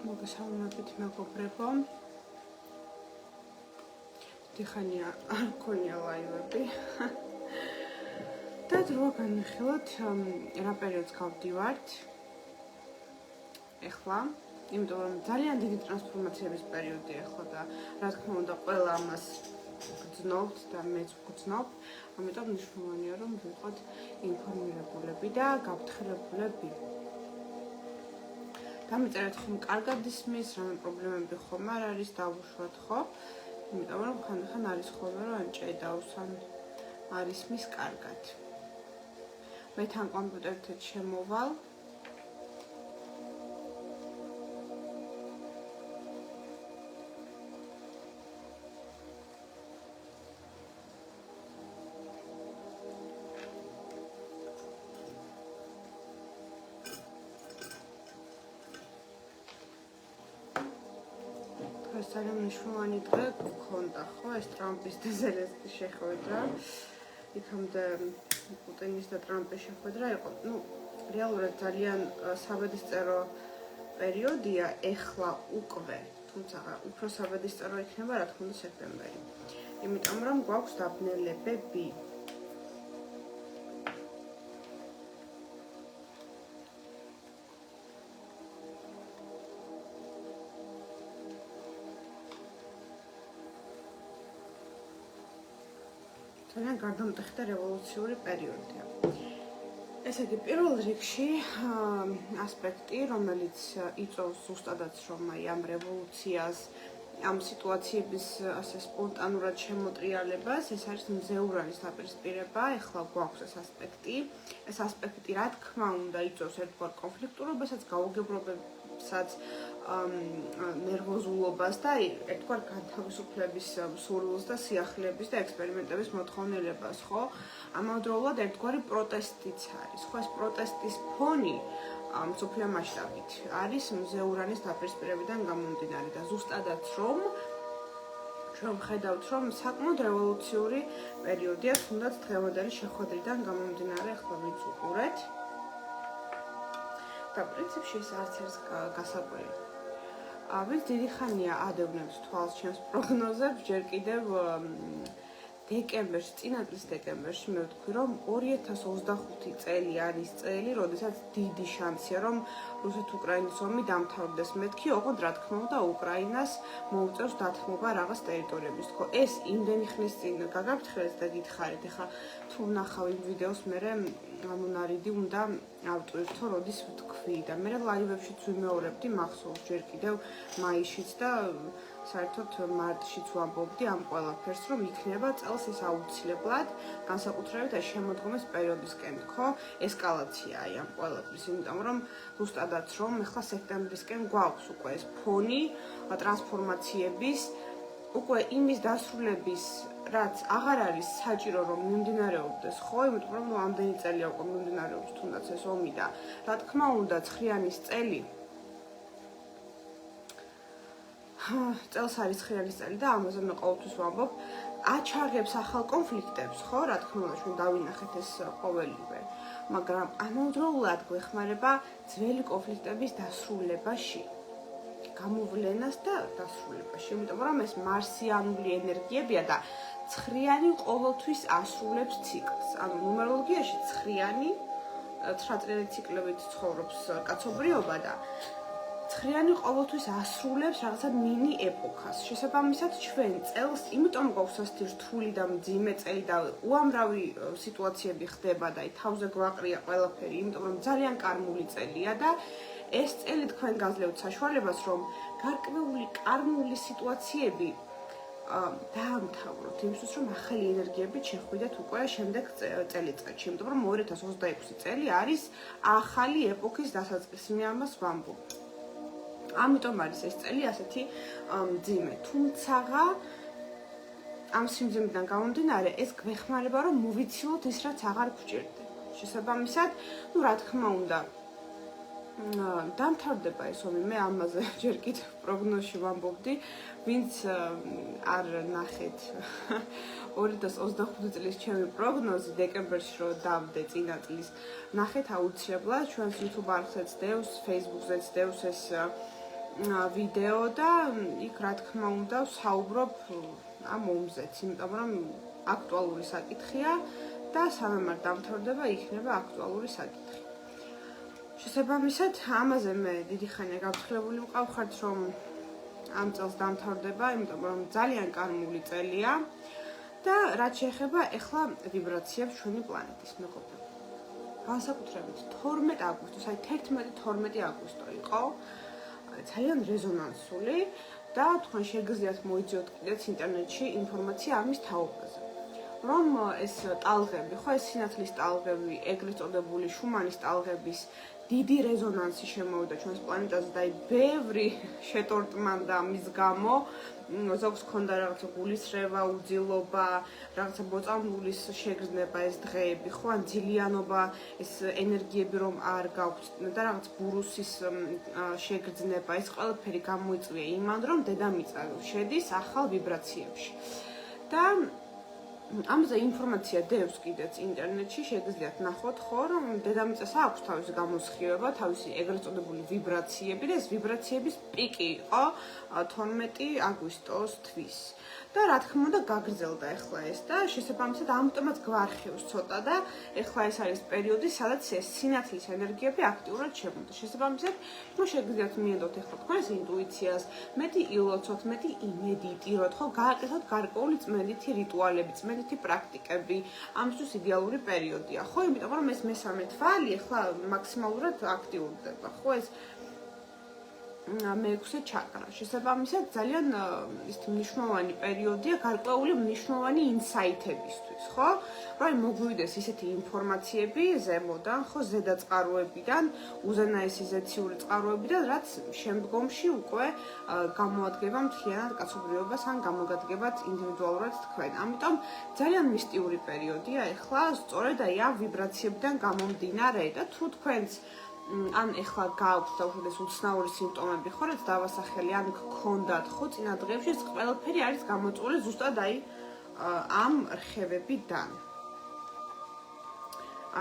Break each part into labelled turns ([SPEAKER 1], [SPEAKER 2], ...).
[SPEAKER 1] მოგესალმებით მეგობრებო. დიხანია არ მქონია ლაივები. და დრო განვიხილოთ რა პერიოდს გავდივართ. ეხლა, იმიტომ რომ ძალიან დიდი ტრანსფორმაციების პერიოდი ეხლა და რა თქმა უნდა ყველა ამას გძნობთ და მეც ვგძნობ. ამიტომ მნიშვნელოვანია რომ ვიყოთ ინფორმირებულები და გაფრთხილებულები. დამიწერეთ ხომ კარგად ისმის, რამე პრობლემები ხომ არ არის დავუშვათ ხო? იმიტომ რომ ხან არის ხოლმე რომ ან ჭედავს ან არ ისმის კარგად. მე თან კომპიუტერთან შემოვალ. ეს ძალიან მნიშვნელოვანი დღე გქონდა ხო ეს ტრამპის და ზელენსკის შეხვედრა. იქამდე პუტინის და ტრამპის შეხვედრა იყო. რეალურად ძალიან საბედისწერო პერიოდია ეხლა უკვე, თუმცა უფრო საბედისწერო იქნება რა თქმა უნდა სექტემბერი. იმიტომ რომ გვაქვს დაბნელებები. ძალიან გარდამტეხი და რევოლუციური პერიოდია. ესე იგი, პირველ რიგში ასპექტი, რომელიც იწვევს ზუსტადაც რომ ამ რევოლუციას, ამ სიტუაციების ასე სპონტანურად შემოტრიალებას, ეს არის მზეურანის დაპირისპირება. ეხლა გვაქვს ეს ასპექტი. ეს ასპექტი, რა თქმა უნდა, იწვევს ერთგვარ კონფლიქტურობასაც, გაუგებრობებსაც, ნერვოზულობას და ერთგვარ განთავისუფლების სურვილს და სიახლეების და ექსპერიმენტების მოთხოვნილებას, ხო? ამავდროულად ერთგვარი პროტესტიც არის, ხო? ეს პროტესტის ფონი მსოფლიო მასშტაბით არის მზეურანის დაპირისპირებიდან გამომდინარე და ზუსტადაც რომ ჩვენ ხედავთ, რომ საკმაოდ რევოლუციური პერიოდია, თუნდაც დღევანდელი შეხვედრიდან გამომდინარე, ახლა ვინც უყურეთ. და პრინციპში ეს არც არის გასაკვირი. ვინც დიდი ხანია ადევნებს თვალს ჩემს პროგნოზებს, ჯერ კიდევ დეკემბერში, წინა წლის დეკემბერში მე ვთქვი, რომ 2025 წელი არის წელი, როდესაც დიდი შანსია, რომ რუსეთ-უკრაინის ომი დამთავრდეს. მეთქი, ოღონდ რა თქმა უნდა, უკრაინას მოუწევს დათმობა რაღაც ტერიტორიების. თქო, ეს იმდენი ხნის წინ გაგაფრთხილეთ და გითხარით, ეხლა თუ ვნახავ იმ ვიდეოს, მერე გამონარიდი უნდა ავტვირთო, როდის ვთქვი და მე ლაივებშიც ვიმეორებდი მახსოვს ჯერ კიდევ მაისშიც და საერთოდ მარტშიც ვამბობდი ამ ყველაფერს, რომ იქნება წელს ეს აუცილებლად, განსაკუთრებით ეს შემოდგომის პერიოდისკენ, ხო? ესკალაცია აი ამ ყველაფრის, იმიტომ რომ ზუსტადაც რომ ახლა სექტემბრისკენ გვაქვს უკვე ეს ფონი ტრანსფორმაციების, უკვე იმის დასრულების, რაც აღარ არის საჭირო რომ მიმდინარეობდეს, ხო? იმიტომ რომ ამდენი წელია უკვე მიმდინარეობს თუნდაც ეს ომი და რა თქმა უნდა, ცხრიანის წელი წელს არის ცხრიანის წელი და ამაზე მე ყოველთვის ვამბობ, აჩაღებს ახალ კონფლიქტებს, ხო? რა თქმა უნდა, ჩვენ დავინახეთ ეს ყოველივე, მაგრამ ამავდროულად გვეხმარება ძველი კონფლიქტების დასრულებაში, გამოვლენას და დასრულებაში, იმიტომ რომ ეს მარსიანული ენერგიებია და ცხრიანი ყოველთვის ასრულებს ციკლს. ანუ ნუმეროლოგიაში ცხრიანი 9 ციკლებით ცხოვრობს კაცობრიობა და ცხრიანი ყოველთვის ასრულებს რაღაცა მინი ეპოქას. შესაბამისად, ჩვენ წელს, იმიტომ გვაქვს ასეთი რთული და მძიმე წელი და უამრავი სიტუაციები ხდება და თავზე გვაყრია ყველაფერი, იმიტომ რომ ძალიან კარმული წელია და ეს წელი თქვენ გაძლევთ საშუალებას, რომ გარკვეული კარმული სიტუაციები დაამთავროთ, იმისთვის რომ ახალი ენერგიებით შეხვიდეთ უკვე შემდეგ წელიწადში, იმიტომ რომ 2026 წელი არის ახალი ეპოქის დასაწყისი, მე ამას ვამბობ. ამიტომ არის ეს წელი ასეთი მძიმე. თუმცა ამ სიმძიმიდან გამომდინარე, ეს გვეხმარება, რომ მოვიცილოთ ის, რაც აღარ გვჭირდება. შესაბამისად, რა თქმა უნდა, დამთავრდება ეს ომი, მე ამაზე ჯერ კიდევ პროგნოზში ვამბობდი, ვინც არ ნახეთ 2025 წლის ჩემი პროგნოზი დეკემბერში რო დავდე წინა წლის, ნახეთ აუცილებლად ჩვენს YouTube არხზეც დევს, Facebook-ზეც დევს ეს ვიდეო და იქ რა თქმა უნდა ვსაუბრობ ამ ომზეც, იმიტომ რომ აქტუალური საკითხია და სანამ არ დამთავრდება იქნება აქტუალური საკითხი. შესაბამისად, ამაზე მე დიდი ხანია გავცხრებული მყავხართ, რომ ამ წელს დამთავრდება, იმიტომ რომ ძალიან კარმული წელია და რაც შეეხება ახლა ვიბრაციებს ჩვენი პლანეტის მეგობრებო. განსაკუთრებით 12 აგვისტოს, აი 11-12 აგვისტო იყო ძალიან რეზონანსული და თქვენ შეგიძლიათ მოიძიოთ კიდეც ინტერნეტში ინფორმაცია ამის თაობაზე. რომ ეს ტალღები, ხო ეს სინათლის ტალღები, ეგრეთ წოდებული შუმანის ტალღების დიდი რეზონანსი შემოვიდა ჩვენს პლანეტაზე და ბევრი შეტორტმანდა ამის გამო, ზოგს ქონდა რაღაცა გულისრევა, უძილობა, რაღაცა ბოწამულის შეგრძნება ეს დღეები, ხო ან ძილიანობა, ეს ენერგიები რომ არ გაქვს და რაღაც ბურუსის შეგრძნება, ეს ყველაფერი გამოიწვია იმან, რომ დედამიწა შედის ახალ ვიბრაციებში. და ამაზე ინფორმაცია დევს კიდეც ინტერნეტში, შეგიძლიათ ნახოთ, ხო, რომ დედამიწას აქვს თავისი გამოსხივება, თავისი ეგრეთ წოდებული ვიბრაციები და ეს ვიბრაციების პიკი იყო 12 აგვისტოს თვის. და რა თქმა უნდა გაგრძელდა ახლა ეს და შესაბამისად ამიტომაც გვარხევს ცოტა და ახლა ეს არის პერიოდი, სადაც ეს სინათლის ენერგიები აქტიურად შემოვიდა. შესაბამისად, თუ შეგიძლიათ მიედოთ ახლა თქვენს ინტუიციას, მეტი ილოცოთ, მეტი იმედიტიროთ, ხო, გააკეთოთ გარკვეული წმენდითი რიტუალები, წმენდითი პრაქტიკები. ამისთვის იდეალური პერიოდია, ხო, იმიტომ რომ ეს მესამე თვალი ახლა მაქსიმალურად აქტიურდება, ხო, ეს მეექვსე ჩაკრა. შესაბამისად, ძალიან ისეთი მნიშვნელოვანი პერიოდია გარკვეული მნიშვნელოვანი ინსაიტებისთვის, ხო? რომ მოგვივიდეს ისეთი ინფორმაციები ზემოდან, ხო, ზედა წყაროებიდან, უზენაესი ზეციური წყაროებიდან, რაც შემდგომში უკვე გამოადგება მთლიანად კაცობრიობას ან გამოგადგებათ ინდივიდუალურად თქვენ. ამიტომ ძალიან მისტიური პერიოდია ახლა, სწორედ აი ამ ვიბრაციებიდან გამომდინარე და თუ თქვენს ან ეხლა გააქვთ დაუშვათ უცნაური სიმპტომები, ხო, რაც დავასახელი, ან გქონდათ, ხო, წინა დღეებში ეს ყველაფერი არის გამოწვეული ზუსტად აი ამ რხევებიდან.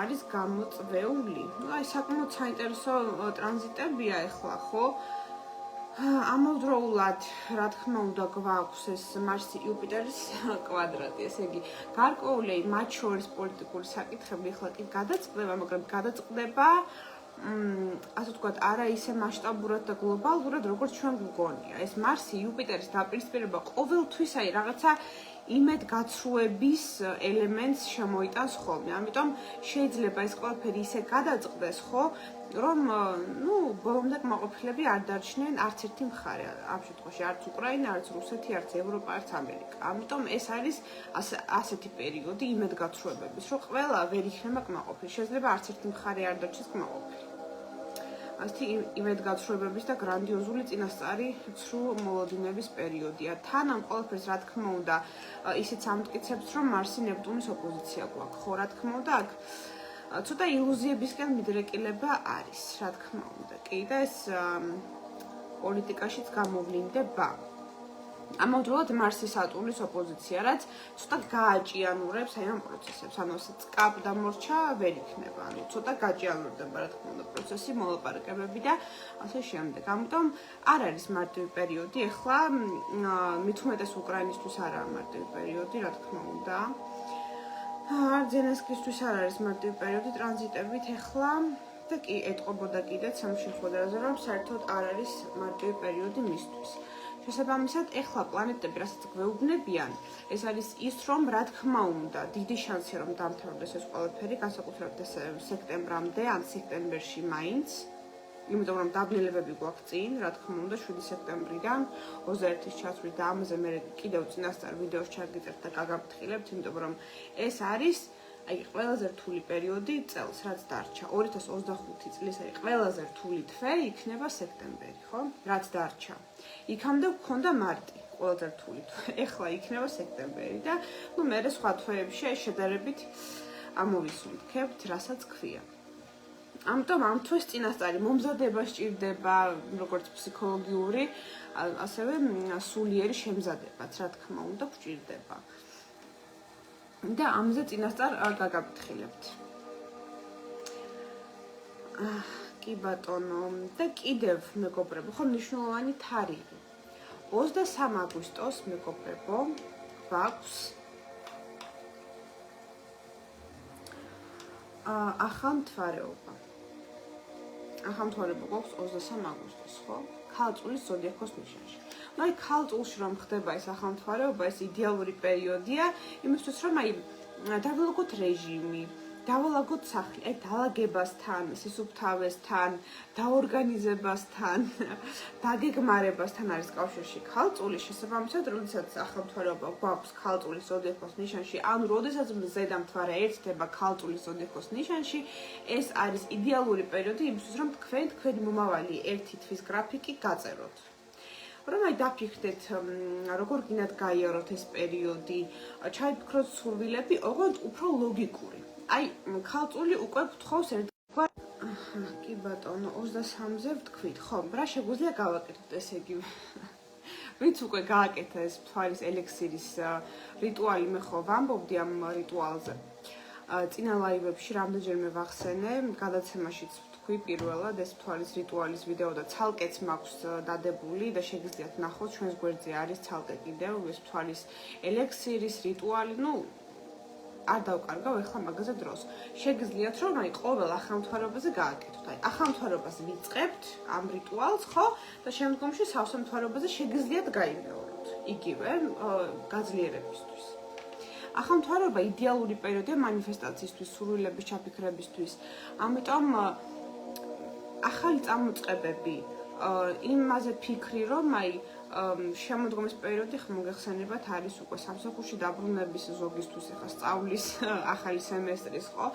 [SPEAKER 1] არის გამოწვეული. აი საკმაოდ საინტერესო ტრანზიტებია ეხლა, ხო? ამავდროულად, რა თქმა უნდა, გვაქვს ეს მარსი იუპიტერის კვადრატი, ესე იგი, გარკვეული მათ შორის პოლიტიკური საკითხები ეხლა კი გადაწყდება, მაგრამ გადაწყდება ასე ვთქვათ, არა ისე მასშტაბურად და გლობალურად, როგორც ჩვენ გვგონია. ეს მარსი, იუპიტერის დაპირისპირება ყოველთვის აი რაღაცა იმედგაცრუების ელემენტს შემოიტანს ხოლმე. ამიტომ შეიძლება ეს ყველაფერი ისე გადაწყდეს, ხო, რომ ბოლომდე კმაყოფილები არ დარჩნენ არც ერთი მხარე. ამ შემთხვევაში არც უკრაინა, არც რუსეთი, არც ევროპა, არც ამერიკა. ამიტომ ეს არის ასეთი პერიოდი იმედგაცრუებების, რომ ყველა ვერ იქნება კმაყოფილი. შეიძლება არც ერთი მხარე არ დარჩეს კმაყოფილი. ასეთი იმედგაცრუებების და გრანდიოზული წინასწარი ცრუ მოლოდინების პერიოდია. თან ამ ყველაფერს რა თქმა უნდა ისიც ამტკიცებს, რომ მარსი ნეპტუნის ოპოზიცია გვაქვს. ხო, რა თქმა უნდა, აქ ცოტა ილუზიებისკენ მიდრეკილება არის, რა თქმა უნდა. კი და ეს პოლიტიკაშიც გამოვლინდება. ამავდროულად მარსი სატურნის ოპოზიცია, რაც ცოტა გააჭიანურებს აი ამ პროცესებს, ანუ ასე წკაპ დამორჩა ვერ იქნება, ანუ ცოტა გაჭიანურდება, რა თქმა უნდა, პროცესი, მოლაპარაკებები და ასე შემდეგ. ამიტომ არ არის მარტივი პერიოდი, ეხლა მით უმეტეს უკრაინისთვის არაა მარტივი პერიოდი, რა თქმა უნდა. არ ზელენსკისთვის არ არის მარტივი პერიოდი ტრანზიტებით ეხლა და კი ეტყობოდა კიდეც ამ შეხვედრაზე, რომ საერთოდ არ არის მარტივი პერიოდი მისთვის. შესაბამისად, ეხლა პლანეტები რასაც გვეუბნებიან, ეს არის ის, რომ რა თქმა უნდა, დიდი შანსია რომ დამთავრდეს ეს ყველაფერი, განსაკუთრებით სექტემბრამდე ან სექტემბერში მაინც. იმიტომ რომ დაბნელებები გვაქვს წინ, რა თქმა უნდა, 7 სექტემბრიდან 21-ის ჩათვლით და ამაზე მე კიდევ წინასწარ ვიდეოს ჩაგიწერთ და გაგაფრთხილებთ, იმიტომ რომ ეს არის აი ყველაზე რთული პერიოდი წელს, რაც დარჩა. 2025 წლის აი ყველაზე რთული თვე იქნება სექტემბერი, ხო? რაც დარჩა. იქამდე გქონდა მარტი, ყველაზე რთული თვე. ეხლა იქნება სექტემბერი და მე სხვა თვეებში აი შედარებით ამოვისუნთქებთ, რასაც ქვია. ამიტომ ამ თვეს წინასწარი მომზადება სჭირდება, როგორც ფსიქოლოგიური, ასევე სულიერი შემზადებაც, რა თქმა უნდა, გვჭირდება. და ამზე წინასწარ გაგაფრთხილებთ. კი ბატონო, და კიდევ მეგობრებო, ხო მნიშვნელოვანი თარიღი. 23 აგვისტოს მეგობრებო, გვაქვს ახალმთვარეობა. ახალმთვარეობა გვაქვს 23 აგვისტოს, ხო? ქალწულის ზოდიაქოს ნიშანში. აი ქალწულში რომ ხდება ეს ახალმთვარეობა, ეს იდეალური პერიოდია, იმისთვის რომ დავალაგოთ რეჟიმი, დავალაგოთ სახლი, დაალაგებასთან, სისუფთავესთან, დაორგანიზებასთან, დაგეგმარებასთან არის კავშირში ქალწული, შესაბამისად, როდესაც ახალმთვარეობა გვაქვს ქალწულის ზოდიაქოს ნიშანში, ანუ როდესაც ზედამთვარე ერთდება ქალწულის ზოდიაქოს ნიშანში, ეს არის იდეალური პერიოდი იმისთვის, რომ თქვენი მომავალი ერთი თვის გრაფიკი გაწეროთ. რომ დაფიქრდეთ, როგორ გინდათ გაიაროთ ეს პერიოდი, ჩაიფიქროთ სურვილები, ოღონდ უფრო ლოგიკური. აი, ქალწული უკვე გთხოვს ერთგვარ კი ბატონო, 23-ზე ვთქვით, ხო, რა შეგვიძლია გავაკეთოთ, ესე იგი. ვინც უკვე გააკეთა ეს მთვარის ელექსირის რიტუალი, მე ხო ვამბობდი ამ რიტუალზე. წინა ლაივებში რამდენჯერმე ვახსენე, გადაცემაშიც ვთქვი პირველად ეს მთვარის რიტუალის ვიდეო და ცალკეც მაქვს დადებული და შეგიძლიათ ნახოთ, ჩვენს გვერდზე არის ცალკე კიდევ ეს მთვარის ელექსირის რიტუალი, არ დავკარგავ ეხლა მაგაზე დროს. შეგიძლიათ რომ ყოველ ახალმთვარეობაზე გააკეთოთ. ახალმთვარეობას ვიწყებთ ამ რიტუალს, ხო? და შემდგომში სავსე მთვარეობაზე შეგიძლიათ გაიმეოროთ. იგივე გაძლიერებისთვის. ახალმთვარეობა იდეალური პერიოდია მანიფესტაციისთვის, სურვილების ჩაფიქრებისთვის. ამიტომ ახალი წამოწყებები, იმაზე ფიქრი, რომ შემოდგომის პერიოდი მოგეხსენებათ არის უკვე სამსახურში დაბრუნების ზოგისთვის, ახლა სწავლის ახალი სემესტრის, ხო?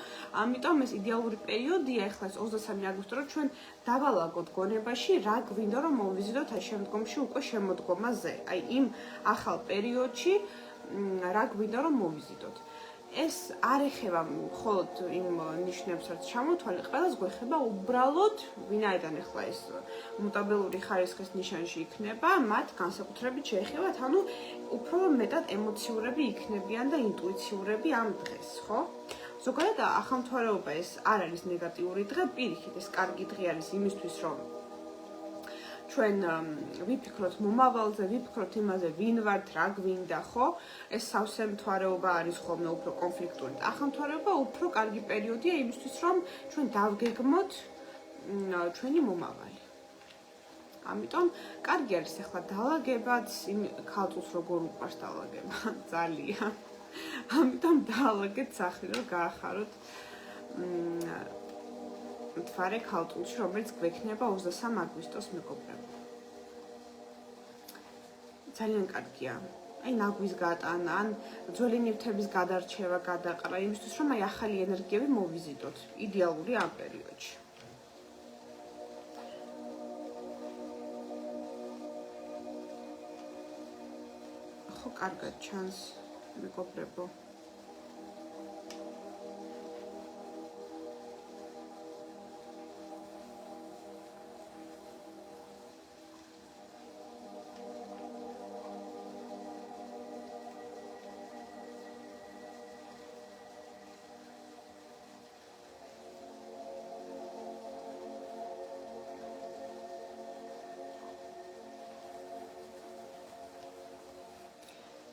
[SPEAKER 1] ამიტომ ეს იდეალური პერიოდია, ახლა ეს 23 აგვისტო, რომ ჩვენ დავალაგოთ გონებაში, რა გვინდა რომ მოვიზიდოთ შემდგომში უკვე შემოდგომაზე. აი იმ ახალ პერიოდში რა გვინდა რომ მოვიზიდოთ. ეს არ ეხება მხოლოდ იმ ნიშნებს, რაც ჩამოთვალე, ყველას გვეხება უბრალოდ, ვინაიდან ახლა ეს მუტაბელური ხარისხის ნიშანში იქნება, მათ განსაკუთრებით შეეხებათ, ანუ უფრო მეტად ემოციურები იქნებიან და ინტუიციურები ამ დღეს, ხო? ზოგადად ახალმთვარეობა ეს არ არის ნეგატიური დღე, პირიქით, ეს კარგი დღე არის იმისთვის, რომ ჩვენ ვიფიქროთ მომავალზე, ვიფიქროთ იმაზე, ვინ ვართ, რა გვინდა, ხო? ეს სავსე მთვარეობა არის ხოლმე უფრო კონფლიქტური. ახალმთვარეობა უფრო კარგი პერიოდია იმისთვის, რომ ჩვენ დავგეგმოთ ჩვენი მომავალი. ამიტომ კარგი არის ახლა დაალაგებაც, ქალწულს როგორ უყვარს დაალაგება, ძალიან. ამიტომ დაალაგეთ სახლი, რომ გაახაროთ მთვარე ქალწულში, რომელიც გვექნება 23 აგვისტოს მეგობრებო. ძალიან კარგია. აი ნაგვის გატანა, ან ძველი ნივთების გადარჩევა, გადაყრა, იმისთვის რომ ახალი ენერგიები მოვიზიდოთ, იდეალური ამ პერიოდში. ხო, კარგად ჩანს, მეგობრებო.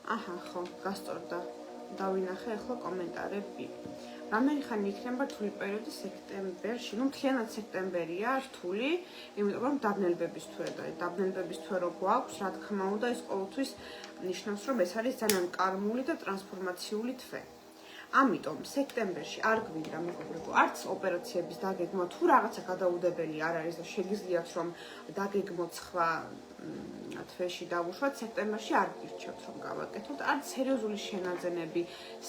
[SPEAKER 1] აჰა, ხო, გასწორდა. დავინახე ახლა კომენტარები. რამდენი ხანი იქნება რთული პერიოდი სექტემბერში? მთლიანად სექტემბერია რთული, იმიტომ რომ დაბნელებების თვე და დაბნელებების თვე რო გვაქვს, რა თქმა უნდა, ეს ყოველთვის ნიშნავს, რომ ეს არის ძალიან კარმული და ტრანსფორმაციული თვე. ამიტომ სექტემბერში არ გვინდა მეგობრებო, არც ოპერაციების დაგეგმა თუ რაღაცა გადაუდებელი არ არის და შეგიძლიათ რომ დაგეგმოთ სხვა თვეში დავუშვათ, სექტემბერში არ გირჩევთ რომ გავაკეთოთ, არც სერიოზული შენაძენები,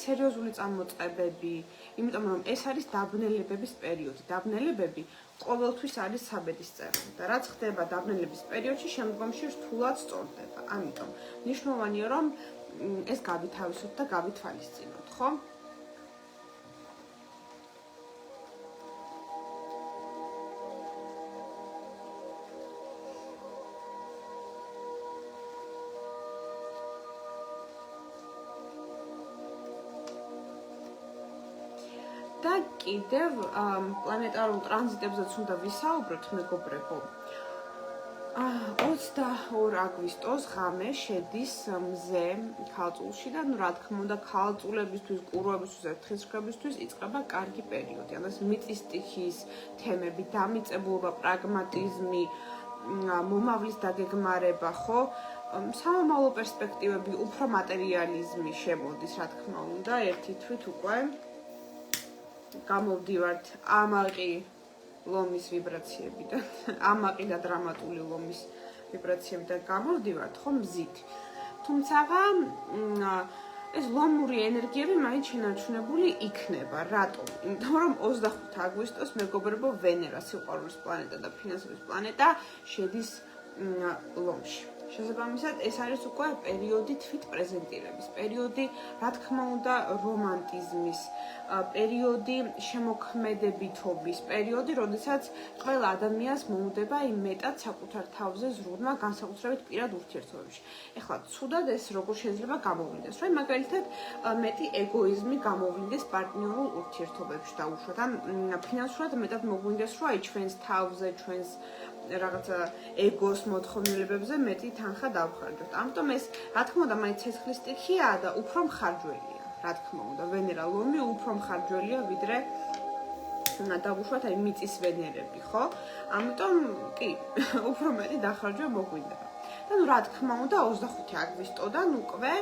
[SPEAKER 1] სერიოზული წამოწყებები, იმიტომ რომ ეს არის დაბნელებების პერიოდი. დაბნელებები ყოველთვის არის საბედის წერილი და რაც ხდება დაბნელების პერიოდში, შემდგომში რთულად სწორდება. ამიტომ მნიშვნელოვანია რომ ეს გავითავისოთ და გავითვალისწინოთ, ხო? და კიდევ პლანეტარულ ტრანზიტებზეც უნდა ვისაუბროთ, მეგობრებო. 22 აგვისტოს ღამე შედის მზე ქალწულში და რა თქმა უნდა ქალწულებისთვის, კურვებისთვის და თხილსქრებისთვის იწყება კარგი პერიოდი. ანუ ეს მიწის სტიქიის თემები, დამიწებულობა, პრაგმატიზმი, მომავლის დაგეგმარება, ხო? სამომავლო პერსპექტივები, უფრო მატერიალიზმი შემოდის, რა თქმა უნდა, ერთი თვით უკვე გამოვდივართ ამაყი ლომის ვიბრაციებიდან, ამაყი და დრამატული ლომის ვიბრაციებიდან გამოვდივართ, ხო, მზით. თუმცა ეს ლომური ენერგიები მაინც შენარჩუნებული იქნება. რატომ? იმიტომ რომ 25 აგვისტოს მეგობრებო ვენერა, სიყვარულის პლანეტა და ფინანსების პლანეტა შედის ლომში. შესაბამისად, ეს არის უკვე პერიოდი თვით პრეზენტირების, პერიოდი, რა თქმა უნდა, რომანტიზმის, პერიოდი შემოქმედებითობის, პერიოდი, როდესაც ყველა ადამიანს მოუდება იმ მეტად საკუთარ თავზე ზრუნვა, განსაკუთრებით პირად ურთიერთობებში. ეხლა, ცუდად ეს როგორ შეიძლება გამოვლინდეს, რომ მაგალითად მეტი ეგოიზმი გამოვლინდეს პარტნიორულ ურთიერთობებში დაუშვათ, ან ფინანსურად მეტად მოგვინდეს, რომ აი ჩვენს თავზე, ჩვენს რაღაცა ეგოს მოთხოვნილებებზე მეტი თანხა დავხარჯოთ. ამიტომ ეს, რა თქმა უნდა, მაინც ცეცხლის სტიქიაა და უფრო მხარჯველია. რა თქმა უნდა, ვენერა ლომი უფრო მხარჯველია, ვიდრე დავუშვათ აი მიწის ვენერები, ხო? ამიტომ კი, უფრო მეტი დახარჯვა მოგვინდება. და ნუ რა თქმა უნდა, 25 აგვისტოდან უკვე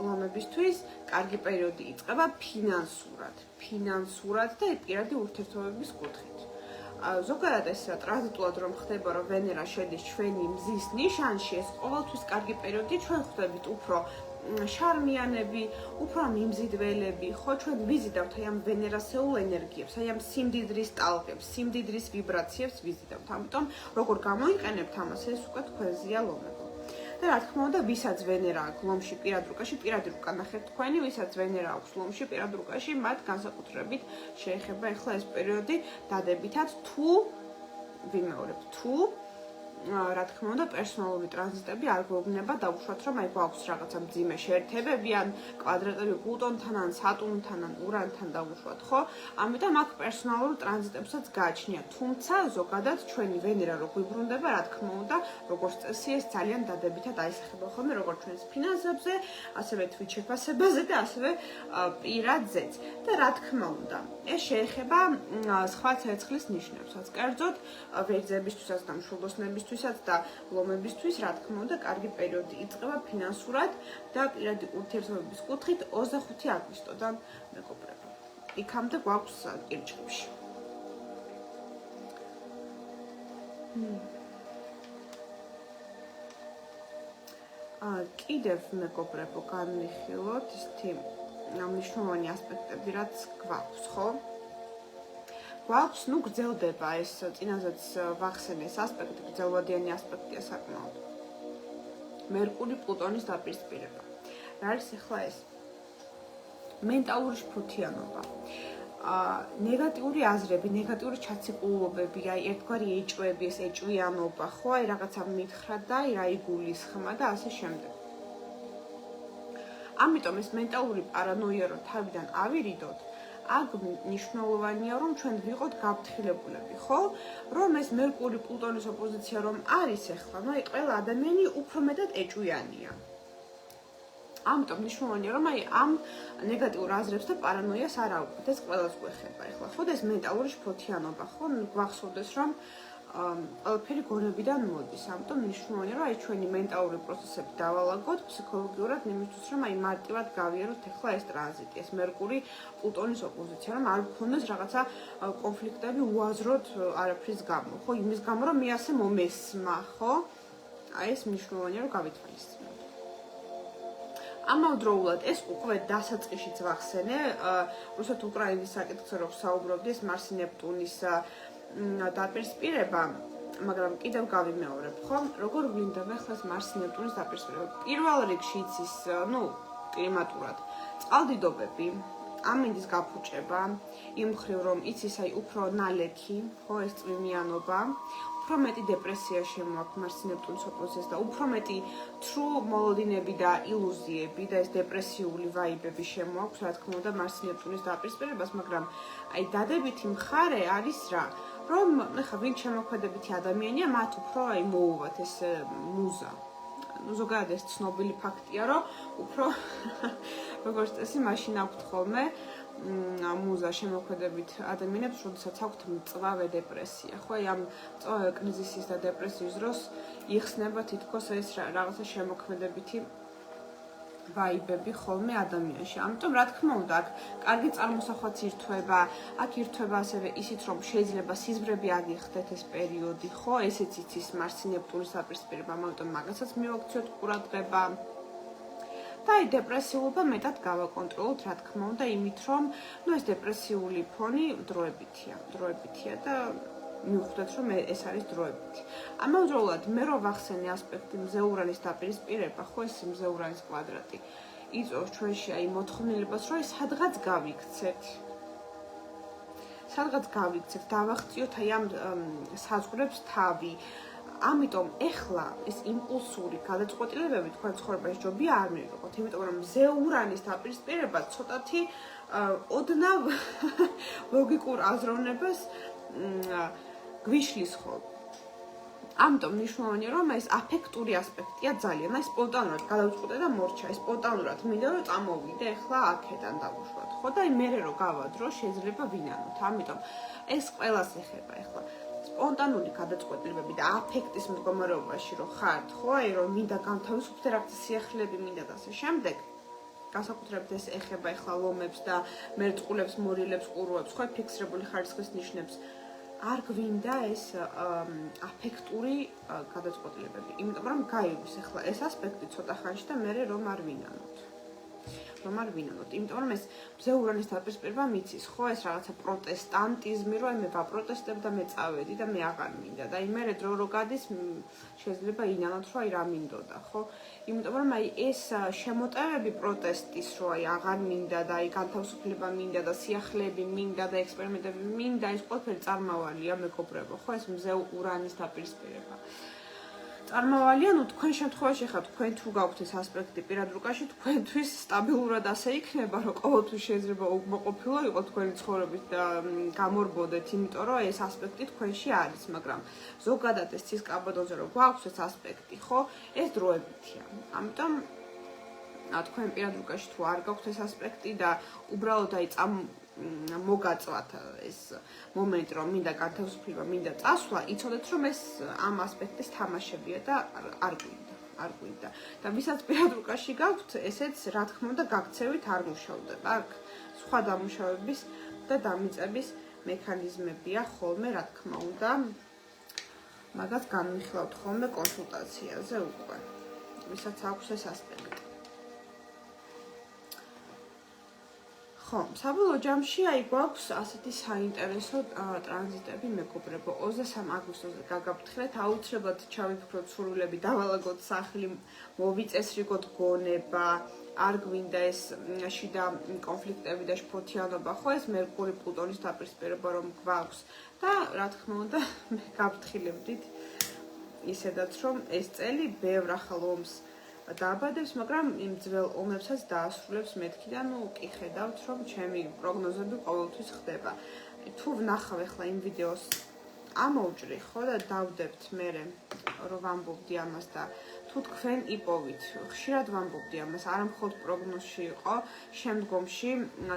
[SPEAKER 1] ლომებისთვის კარგი პერიოდი იწყება ფინანსურად და პირადი ურთიერთობების კუთხით. ზოგადად ეს ტრანზიტულად რომ ხდება, რომ ვენერა შედის ჩვენი მზის ნიშანში, ეს ყოველთვის კარგი პერიოდი, ჩვენ ხვდებით უფრო შარმიანები, უფრო მიმზიდველები, ხო, ჩვენ ვიზიდავთ აი ამ ვენერასეულ ენერგიებს, აი ამ სიმდიდრის ტალღებს, სიმდიდრის ვიბრაციებს ვიზიდავთ. ამიტომ როგორ გამოიყენებთ ამას, ეს უკვე თქვენზეა ლომებო. და რა თქმა უნდა, ვისაც ვენერა აქვს ლომში პირად რუკაში, პირადი რუკა ნახეთ თქვენი, ვისაც ვენერა აქვს ლომში პირად რუკაში, მათ განსაკუთრებით შეეხება ახლა ეს პერიოდი დადებითად თუ ვიმეორებ, თუ რა თქმა უნდა, პერსონალური ტრანზიტები არ გვეუბნება დავუშვათ, რომ აი გვაქვს რაღაცა მძიმე შეერთებები, ან კვადრატები პლუტონთან, ან სატურნთან, ან ურანთან დავუშვათ, ხო? ამიტომ აქ პერსონალურ ტრანზიტებსაც გააჩნია. თუმცა ზოგადად ჩვენი ვენერა რო გვიბრუნდება, რა თქმა უნდა, როგორც წესი ეს ძალიან დადებითად აისახება ხოლმე როგორც ჩვენს ფინანსებზე, ასევე თვით შეფასებაზე და ასევე პირადზეც. და რა თქმა უნდა, ეს შეეხება სხვა ცეცხლის ნიშნებსაც. კერძოდ, ვერძებისთვისაც და მშვილდოსნებისთვისაც და ლომებისთვის, რა თქმა უნდა, კარგი პერიოდი იწყება ფინანსურად და პირადი ურთიერთობების კუთხით 25 აგვისტოდან, მეგობრებო. იქამდე გვაქვს კირჩხიბში. კიდევ, მეგობრებო, განვიხილოთ ისეთი მნიშვნელოვანი ასპექტები, რაც გვაქვს, ხო? გვაქვს, ნუ გრძელდება ეს წინაზეც ვახსენე ეს ასპექტი, გრძელვადიანი ასპექტია საკმაოდ. მერკური პლუტონის დაპირისპირება. რა არის ახლა ეს? მენტალური შფოთიანობა. ნეგატიური აზრები, ნეგატიური ჩაციკულობები, აი ერთგვარი ეჭვები, ეს ეჭვიანობა, ხო, აი რაღაცა მითხრა და აი რა იგულისხმა და ასე შემდეგ. ამიტომ ეს მენტალური პარანოია რომ თავიდან ავირიდოთ, აქ მნიშვნელოვანია რომ ჩვენ ვიყოთ გაფრთხილებულები, ხო? რომ ეს მერკური პლუტონის ოპოზიცია რომ არის ახლა, ну, აი ყველა ადამიანი უფრო მეტად ეჭვიანია. ამიტომ მნიშვნელოვანია რომ აი ამ ნეგატიურ აზრებს და პარანოიას არ ავუყოთ, ეს ყველას გვეხება ახლა. ხო, და ეს მენტალური შფოთიანობა, ხო, გვახსოვდეს რომ ყველაფერი გონებიდან მოდის. ამიტომ მნიშვნელოვანია რომ აი ჩვენი მენტალური პროცესები დავალაგოთ ფსიქოლოგიურად, იმისთვის რომ აი მარტივად გავიაროთ ახლა ეს ტრანზიტი, ეს მერკური პლუტონის ოპოზიცია, რომ არ გქონდეს რაღაცა კონფლიქტები უაზროდ არაფრის გამო, ხო, იმის გამო რომ მე ასე მომესმა, ხო? აი ეს მნიშვნელოვანია რომ გავითვალისწინოთ. ამავდროულად ეს უკვე დასაწყისშიც ვახსენე, რუსეთ-უკრაინის საკითხზე რო ვსაუბრობდი, ეს მარსი-ნეპტუნის დაპირისპირება, მაგრამ კიდევ გავიმეორებ, ხო? როგორ ვლინდება ახლა ეს მარსი-ნეპტუნის დაპირისპირება? პირველ რიგში იცის, ну, კლიმატურად, წყალდიდობები, ამინდის გაფუჭება, იმ მხრივ რომ იცის აი უფრო ნალექი, ხო, ეს წვიმიანობა, უფრო მეტი დეპრესია შემოაქვს მარსის ნეპტუნის ოპოზიციას და უფრო მეტი თრუ მოლოდინები და ილუზიები და ეს დეპრესიული ვაიბები შემოაქვს, რა თქმა უნდა, მარსის ნეპტუნის დაპირისპირებას, მაგრამ აი დადებითი მხარე არის რა, რომ ეხლა ვინ შემოქმედებითი ადამიანია, მათ უფრო აი მოუვათ ეს მუზა. ну ზოგადად ეს ცნობილი ფაქტია, რომ უფრო როგორც წესი მაშინ აქვთ ხოლმე მუზა შემოქმედებით ადამიანებს, როდესაც აქვთ მწვავე დეპრესია. ხო, აი ამ მწვავე კრიზისის და დეპრესიის დროს იხსნება თითქოს ეს რაღაცა შემოქმედებითი ვაიბები ხოლმე ადამიანში. ამიტომ რა თქმა უნდა, აქ კარგი წარმოსახვაც ირთვება, აქ ირთვება ასევე ისიც, რომ შეიძლება სიზმრები აგიხდეთ ეს პერიოდი, ხო, ესეც იცის მარსის ნეპტუნის დაპირისპირება, ამიტომ მაგასაც მივაქციოთ ყურადღება. და აი დეპრესიულობა მეტად გავაკონტროლოთ, რა თქმა უნდა, იმით, რომ ეს დეპრესიული ფონი დროებითია და მივხვდეთ, რომ ეს არის დროებითი. ამავდროულად მე რო ვახსენე ასპექტი მზეურანის დაპირისპირება, ხო, ეს მზეურანის კვადრატი იწვევს ჩვენში აი მოთხოვნილებას, რომ სადღაც გავიქცეთ. დავახციოთ აი ამ საზღვრებს თავი. ამიტომ ეხლა ეს იმპულსური გადაწყვეტილებები თქვენ ცხოვრებაში ჯობია არ მივიღოთ, იმიტომ რომ მზეურანის დაპირისპირება ცოტათი ოდნავ ლოგიკურ აზროვნებას გვიშლის ხოლმე. ამიტომ მნიშვნელოვანია, რომ ეს აფექტური ასპექტია ძალიან, აი სპონტანურად გადავწყვეტე და მორჩა, ეს სპონტანურად მინდა რომ წამოვიდე ეხლა აქედან დავუშვათ, ხო და აი მერე რომ გავადრო, შეიძლება ვინანოთ. ამიტომ ეს ყველას ეხება ეხლა. სპონტანური გადაწყვეტილებები და აფექტის მდგომარეობაში რომ ხართ, ხო, აი რომ მინდა განთავისუფლდე რაღაცა სიახლეები მინდა და ასე შემდეგ. განსაკუთრებით ეს ეხება ეხლა ლომებს და მერწყულებს, მორილებს, ყურუებს, ხო, ფიქსირებული ხარისხის ნიშნებს. არ გვინდა ეს აფექტური გადაწყვეტილებები, იმიტომ რომ გაიგვის ეხლა ეს ასპექტი ცოტა ხანში და მე რომ არ ვინანოთ. იმიტომ რომ ეს მზეურანის დაპირისპირება მიცის, ხო, ეს რაღაცა პროტესტანტიზმი, რომ მე ვაპროტესტებ და მე წავედი და მე აღარ მინდა და აი მე დრო რო გადის შეიძლება ინანოთ, რომ აი რა მინდოდა, ხო? იმიტომ რომ აი ეს შემოტევები პროტესტის, რომ აი აღარ მინდა და აი განთავისუფლება მინდა და სიახლეები მინდა და ექსპერიმენტები მინდა, ეს ყველაფერი წარმავალია, მეგობრებო, ხო, ეს მზეურანის დაპირისპირება. წარმავალია, თქვენ შემთხვევაში ხა თქვენ თუ გაქვთ ეს ასპექტი პირად რუკაში, თქვენთვის სტაბილურად ასე იქნება, რომ ყოველთვის შეიძლება უკმაყოფილო იყოს თქვენი ცხოვრებით და გამორბოდეთ, იმიტომ რომ ეს ასპექტი თქვენში არის, მაგრამ ზოგადად ეს ცისკაბადოზე რომ გვაქვს ეს ასპექტი, ხო, ეს დროებითია. ამიტომ თქვენ პირად რუკაში თუ არ გაქვთ ეს ასპექტი და უბრალოდ აი მოგაწვათ ეს მომენტი, რომ მინდა განთავისუფლება, მინდა წასვლა, იცოდეთ, რომ ეს ამ ასპექტის თამაშებია და არ გვინდა. და ვისაც პირად რუკაში გაქვთ, ესეც რა თქმა უნდა გაქცევით არ მუშავდება. აქ სხვა დამუშავების და დამიწების მექანიზმებია ხოლმე, რა თქმა უნდა. მაგას განვიხილავთ ხოლმე კონსულტაციაზე უკვე. ვისაც აქვს ეს ასპექტი. ხო, საბოლოო ჯამში აი გვაქვს ასეთი საინტერესო ტრანზიტები, მეგობრებო. 23 აგვისტოზე გაგაფრთხილეთ, აუცილებლად ჩავიფიქროთ სურვილები, დავალაგოთ სახლი, მოვიწესრიგოთ გონება, არ გვინდა ეს შიდა კონფლიქტები და შფოთიანობა, ხო, ეს მერკური პლუტონის დაპირისპირება რომ გვაქვს და რა თქმა უნდა, მე გავფრთხილებდით ისედაც რომ ეს წელი ბევრ ახალ ომს დააბადებს, მაგრამ იმ ძველ ომებსაც დაასრულებს მეთქი და კი ხედავთ, რომ ჩემი პროგნოზები ყოველთვის ხდება. თუ ვნახავ ახლა იმ ვიდეოს ამოვჭრი, ხო და დავდებთ მერე რომ ვამბობდი ამას და თუ თქვენ იპოვით, ხშირად ვამბობდი ამას, არა მხოლოდ პროგნოზში იყო, შემდგომში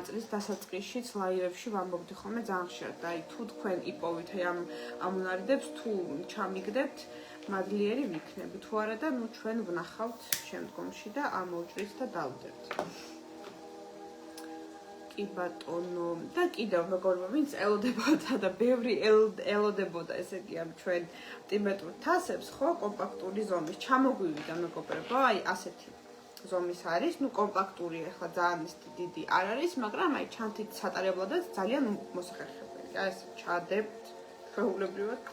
[SPEAKER 1] წლის დასაწყისშიც ლაივებში ვამბობდი ხოლმე ძალიან ხშირად და აი თუ თქვენ იპოვით ამ უნარიდებს, თუ ჩამიგდებთ მადლიერი ვიქნები, თუ არა და ჩვენ ვნახავთ შემდგომში და ამოვჭრით და დავდებთ. კი ბატონო, და კიდევ მეგობრებო, ვინც ელოდებოდა და ბევრი ელოდებოდა, ესე იგი ამ ჩვენ ტიბეტურ თასებს, ხო, კომპაქტური ზომის, ჩამოგვივიდა მეგობრებო, აი ასეთი ზომის არის, კომპაქტური ახლა ძალიან დიდი არ არის, მაგრამ აი ჩანთით სატარებლადაც ძალიან მოსახერხებელი. აი ეს ჩადებთ, შეუულებრივად.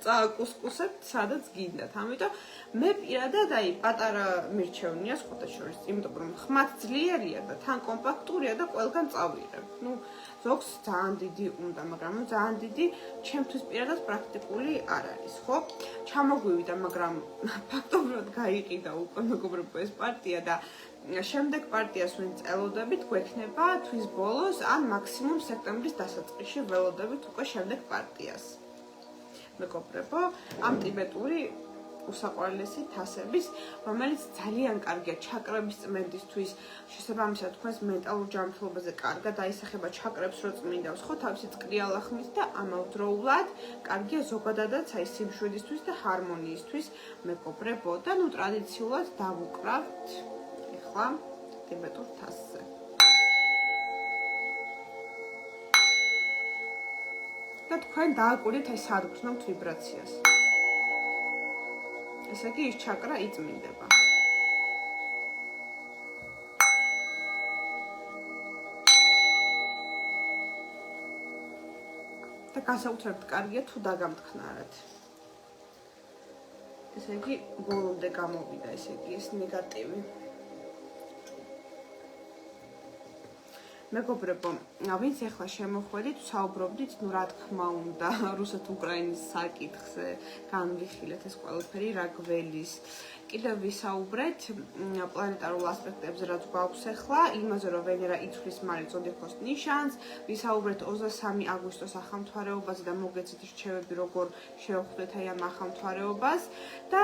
[SPEAKER 1] წააკუსკუსებთ, სადაც გინდათ. ამიტომ მე პირადად აი პატარა მირჩევნია სხვადასხვა, იმიტომ რომ ხმად ძლიერია და თან კომპაქტურია და ყველგან წავიღებ. ნუ ზოგს ძალიან დიდი უნდა, მაგრამ ძალიან დიდი ჩემთვის პირადად პრაქტიკული არ არის, ხო? ჩამოგვივიდა, მაგრამ ფაქტობრივად გაიყიდა უკვე მეგობრებო ეს პარტია და შემდეგ პარტიას ვინც ელოდებით, გვექნება თვის ბოლოს ან მაქსიმუმ სექტემბრის დასაწყისში ველოდებით უკვე შემდეგ პარტიას. მეგობრებო, ამ ტიბეტური უსაყვარლესი თასების, რომელიც ძალიან კარგია ჩაკრების წმენდისთვის, შესაბამისად თქვენს მენტალურ ჯანმრთელობაზე კარგად აისახება ჩაკრებს რო წმინდავს, ხო, თავისი წყრიალა ხმის და ამავდროულად კარგია ზოგადადაც აი სიმშვიდისთვის და ჰარმონიისთვის, მეგობრებო, და ნუ ტრადიციულად დავუკრავთ ეხლა ტიბეტურ თასზე. და თქვენ დააკვირდით აი სად გრძნობთ ვიბრაციას. ესე იგი, ის ჩაკრა იწმინდება. და განსაკუთრებით კარგია თუ დაგამტკნარად. ესე იგი, ბოლომდე გამოვიდა, ესე იგი, ეს ნეგატივი. მეგობრებო, ვინც ახლა შემოხვედით, საუბრობდით, ნუ რა თქმა უნდა, რუსეთ-უკრაინის საკითხზე, განვიხილეთ ეს ყველაფერი, რა გველის. კიდევ ვისაუბრეთ პლანეტარულ ასპექტებზე, რაც გვაქვს ახლა, იმაზე, რომ ვენერა იცვლის მარილ ზოდიაქოს ნიშანს, ვისაუბრეთ 23 აგვისტოს ახალმთვარეობაზე და მოგეცეთ რჩევები, როგორ შევხვდეთ აი ამ ახალმთვარეობას და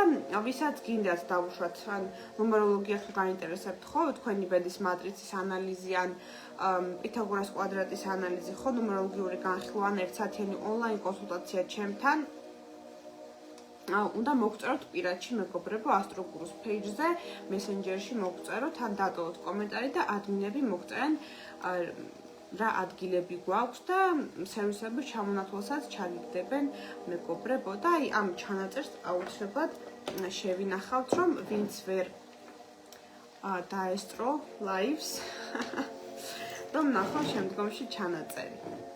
[SPEAKER 1] ვისაც გინდათ დავუშვათ, ან ნუმეროლოგია თუ გაინტერესებთ, ხო, თქვენი ბედის მატრიცის ანალიზი ან პითაგორას კვადრატის ანალიზი, ხო, ნუმეროლოგიური განხილვა ან ერთსათიანი ონლაინ კონსულტაცია ჩემთან. უნდა მოგწეროთ პირადში, მეგობრებო, ასტროგურუს page-ზე, messenger-ში მოგწეროთ, ან დატოვოთ კომენტარი და ადმინები მოგწერენ რა ადგილები გვაქვს და სერვისების ჩამონათვალსაც ჩაგიგდებენ, მეგობრებო, და აი ამ ჩანაწერს აუცილებლად შევინახავთ, რომ ვინც ვერ დაესწრო live-ს, რომ ნახავ შემდგომში ჩანაწერი.